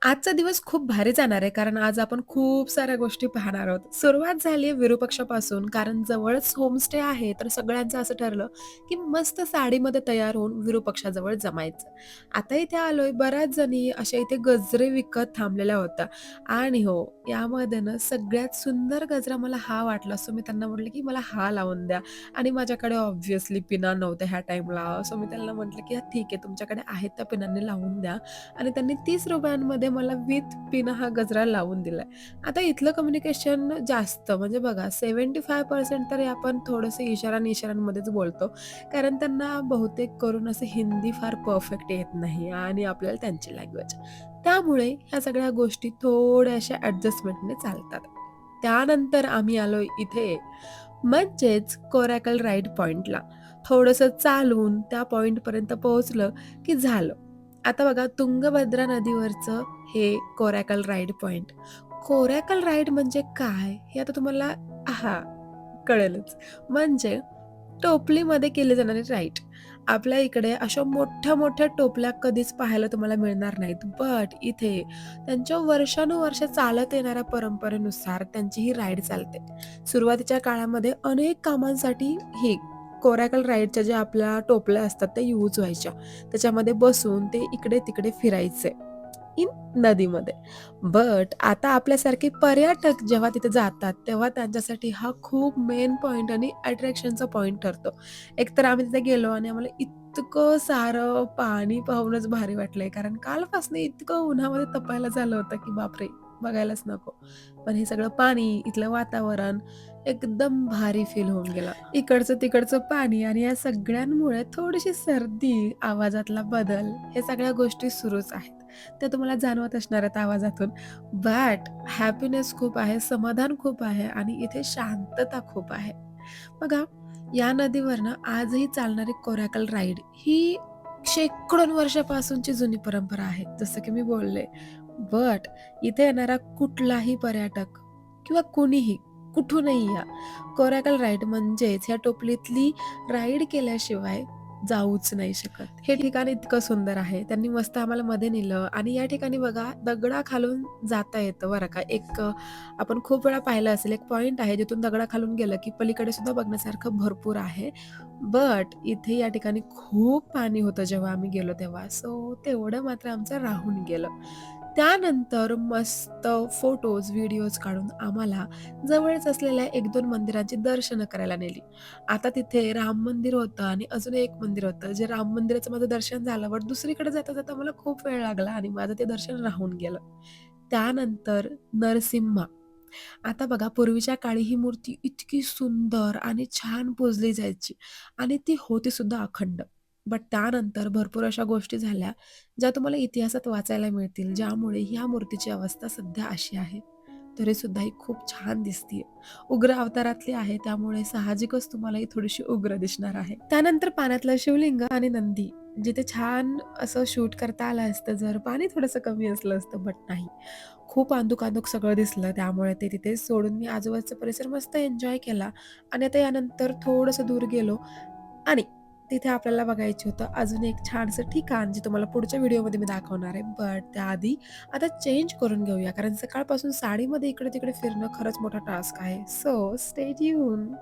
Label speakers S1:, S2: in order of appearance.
S1: आजचा दिवस खूप भारी जाणार आहे, कारण आज आपण खूप साऱ्या गोष्टी पाहणार आहोत. सुरुवात झाली आहे विरूपाक्षापासून, कारण जवळच होमस्टे आहे, तर सगळ्यांचं असं ठरलं, की मस्त साडीमध्ये तयार होऊन विरूपाक्षाजवळ जमायचं. आता इथे आलोय, बऱ्याच जणी अशा इथे गजरे विकत थांबलेल्या होत्या आणि हो, यामध्ये ना सगळ्यात सुंदर गजरा मला हा वाटला. सो मी त्यांना म्हटलं, की मला हा लावून द्या आणि माझ्याकडे ऑब्व्हियसली पिना नव्हत्या ह्या टाईमला. सो मी त्यांना म्हटलं, की "ठीक आहे, तुमच्याकडे आहेत त्या पिनांनी लावून द्या." आणि त्यांनी ₹30 मला विथ पिन हा गजरा लावून दिलाय. आता इथलं कम्युनिकेशन जास्त म्हणजे बघा 75% तरी आपण थोडंसं इशाऱ्यांमध्येच बोलतो. कारण त्यांना बहुतेक करून असं हिंदी फार परफेक्ट येत नाही आणि आपल्याला त्यांची लँग्वेज. त्यामुळे ह्या सगळ्या गोष्टी थोड्याशा ॲडजस्टमेंटने चालतात. त्यानंतर आम्ही आलोय इथे म्हणजेच कोरॅकल राईड पॉइंटला. थोडंसं चालून त्या पॉइंटपर्यंत पोहोचलं की झालं. आता बघा तुंगभद्रा नदीवरचं हे कोरॅकल राईड पॉइंट. कोरॅकल राईड म्हणजे काय? हे आता तुम्हाला हां, कळेलच. म्हणजे टोपलीमध्ये केले जाणारे राईड. आपल्या इकडे अशा मोठ्या-मोठ्या टोपल्या कधीच पाहायला तुम्हाला मिळणार नाहीत. बट इथे त्यांच्या वर्षानुवर्ष चालत येणाऱ्या परंपरेनुसार त्यांची ही राईड चालते. सुरुवातीच्या काळामध्ये अनेक कामांसाठी ही कोरॅकल राईडच्या ज्या आपल्या टोपल्या असतात त्या यूज व्हायच्या. त्याच्यामध्ये बसून ते इकडे-तिकडे फिरायचे इन नदीमध्ये. बट आता आपल्यासारखे पर्यटक जेव्हा तिथे जातात, तेव्हा त्यांच्यासाठी हा खूप मेन पॉइंट आणि अट्रॅक्शनचा पॉइंट ठरतो. एकतर आम्ही तिथे गेलो आणि आम्हाला इतकं सारं पाणी पाहूनच भारी वाटलंय. कारण कालपासनं इतकं उन्हामध्ये तपायला झालं होतं, की बापरे! बघायलाच नको. पण हे सगळं पाणी, इथलं वातावरण एकदम भारी फील होऊन गेलं. इकडचं-तिकडचं पाणी आणि या सगळ्यांमुळे थोडीशी सर्दी, आवाजातला बदल, हे सगळ्या गोष्टी सुरूच आहेत. त्या तुम्हाला जाणवत असणार आहेत आवाजातून. बट हॅपीनेस खूप आहे, समाधान खूप आहे आणि इथे शांतता खूप आहे. बघा, या नदीवर ना आजही चालणारी कोरॅकल राईड ही शेकडो वर्षापासूनची जुनी परंपरा आहे, जसं की मी बोलले. बट इथे येणारा कुठलाही पर्यटक किंवा कुणीही, कुठूनही या, कोरॅकल राईड म्हणजेच ह्या टोपलीतली राईड केल्याशिवाय जाऊच नाही शकत. हे ठिकाण इतकं सुंदर आहे. त्यांनी मस्त आम्हाला मध्ये नेलं आणि या ठिकाणी बघा दगडाखालून जाता येतं बरं का. आपण खूप वेळा पाहिलं असेल, एक पॉइंट आहे जिथून दगडाखालून गेलं की पलीकडे सुद्धा बघण्यासारखं भरपूर आहे. बट इथे या ठिकाणी खूप पाणी होतं जेव्हा आम्ही गेलो तेव्हा. सो तेवढं मात्र आमचं राहून गेलं. त्यानंतर मस्त फोटोज, व्हिडिओज काढून आम्हाला जवळच असलेल्या 1-2 मंदिरांची दर्शनं करायला नेली. आता तिथे राम मंदिर होतं आणि अजून एक मंदिर होतं. जे राम मंदिराचं माझं दर्शन झालं, बट दुसरीकडे जाता-जाता मला खूप वेळ लागला आणि माझं ते दर्शन राहून गेलं. त्यानंतर नरसिंहा. आता बघा पूर्वीच्या काळी ही मूर्ती इतकी सुंदर आणि छान पूजली जायची आणि ती होती सुद्धा अखंड. बट त्यानंतर भरपूर अशा गोष्टी झाल्या, ज्या तुम्हाला इतिहासात वाचायला मिळतील, ज्यामुळे ह्या मूर्तीची अवस्था सध्या अशी आहे. तरीसुद्धा ही खूप छान दिसतीये. उग्र अवतारातली आहे, त्यामुळे साहजिकच तुम्हाला ही थोडीशी उग्र दिसणार आहे. त्यानंतर पाण्यातलं शिवलिंग आणि नंदी, जिथे छान असं शूट करता आलं असतं, जर पाणी थोडंसं कमी असलं असतं, बट नाही. खूप अंधुक-अंधुक सगळं दिसलं, त्यामुळे ते तिथेच सोडून मी आजूबाजूचा परिसर मस्त एन्जॉय केला आणि आता यानंतर थोडंसं दूर गेलो आणि तिथे आपल्याला बघायचं होतं अजून एक छानसं ठिकाण, जे तुम्हाला पुढच्या व्हिडिओमध्ये मी दाखवणार आहे. बट त्याआधी आता चेंज करून घेऊया, कारण सकाळपासून साडीमध्ये इकडे-तिकडे फिरणं खरंच मोठा टास्क आहे. So stay tune.